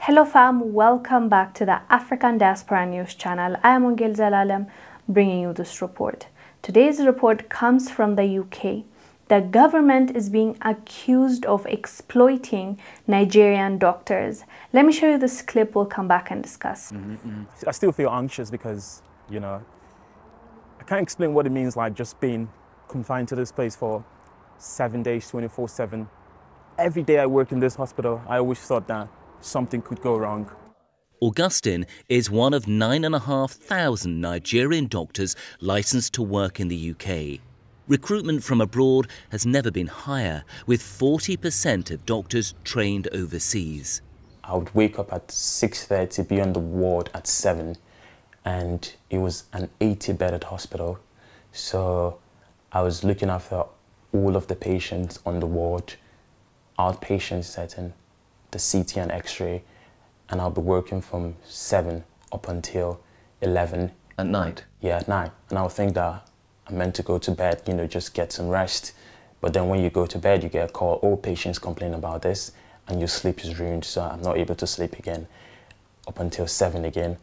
Hello fam, welcome back to the African Diaspora News channel. I am Wongel Zelalem bringing you this report. Today's report comes from the UK. The government is being accused of exploiting Nigerian doctors. Let me show you this clip, we'll come back and discuss. I still feel anxious because, I can't explain what it means like just being confined to this place for 7 days, 24/7. Every day I work in this hospital, I always thought that something could go wrong. Augustine is one of 9,500 Nigerian doctors licensed to work in the UK. Recruitment from abroad has never been higher, with 40% of doctors trained overseas. I would wake up at 6:30, be on the ward at 7, and it was an 80-bedded hospital. So I was looking after all of the patients on the ward, outpatient setting, the CT and X-ray, and I'll be working from 7 up until 11. At night? Yeah, at night. And I would think that I'm meant to go to bed, just get some rest. But then when you go to bed, you get a call, all patients complain about this, and your sleep is ruined, so I'm not able to sleep again up until 7 again,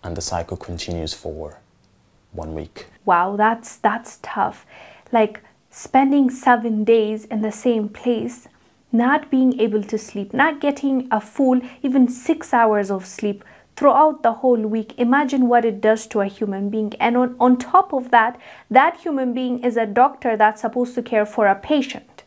and the cycle continues for 1 week. Wow, that's tough. Like spending 7 days in the same place, not being able to sleep, not getting a full even 6 hours of sleep throughout the whole week. Imagine what it does to a human being. And on top of that, that human being is a doctor that's supposed to care for a patient.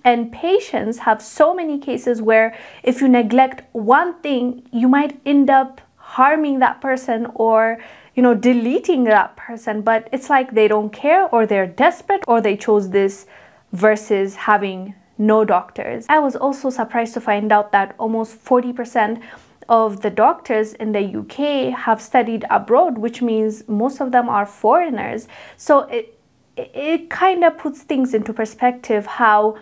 And patients have so many cases where if you neglect one thing, you might end up harming that person or deleting that person. But it's like they don't care, or they're desperate, or they chose this versus having no doctors. I was also surprised to find out that almost 40% of the doctors in the UK have studied abroad, which means most of them are foreigners. So it kind of puts things into perspective how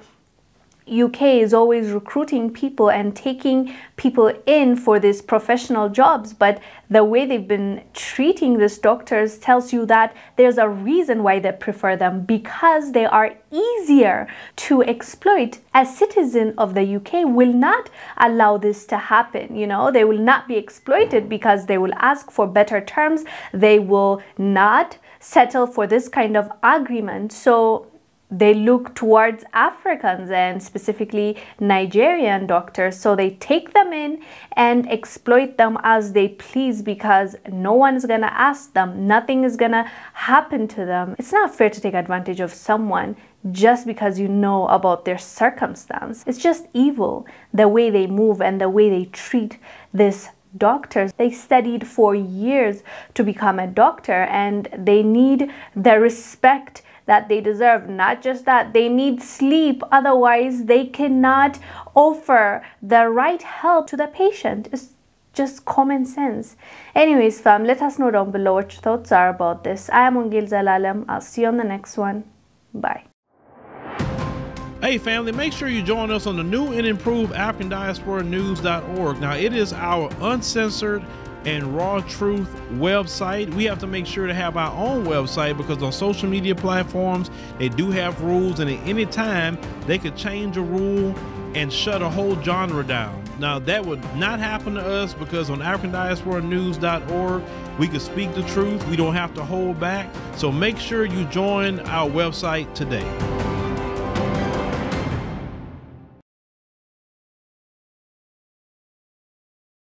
UK is always recruiting people and taking people in for these professional jobs, but the way they've been treating these doctors tells you that there's a reason why they prefer them, because they are easier to exploit. A citizen of the UK will not allow this to happen. They will not be exploited because they will ask for better terms. They will not settle for this kind of agreement. So they look towards Africans and specifically Nigerian doctors. So they take them in and exploit them as they please because no one's gonna ask them. Nothing is gonna happen to them. It's not fair to take advantage of someone just because you know about their circumstance. It's just evil, the way they move and the way they treat this doctors. They studied for years to become a doctor and they need the respect that they deserve. Not just that, they need sleep, otherwise they cannot offer the right help to the patient. It's just common sense. Anyways fam, let us know down below what your thoughts are about this. I am Wongel Zelalem. I'll see you on the next one. Bye. Hey family, make sure you join us on the new and improved AfricanDiasporaNews.org. Now it is our uncensored and raw truth website. We have to make sure to have our own website because on social media platforms, they do have rules, and at any time they could change a rule and shut a whole genre down. Now that would not happen to us because on AfricanDiasporaNews.org, we can speak the truth. We don't have to hold back. So make sure you join our website today.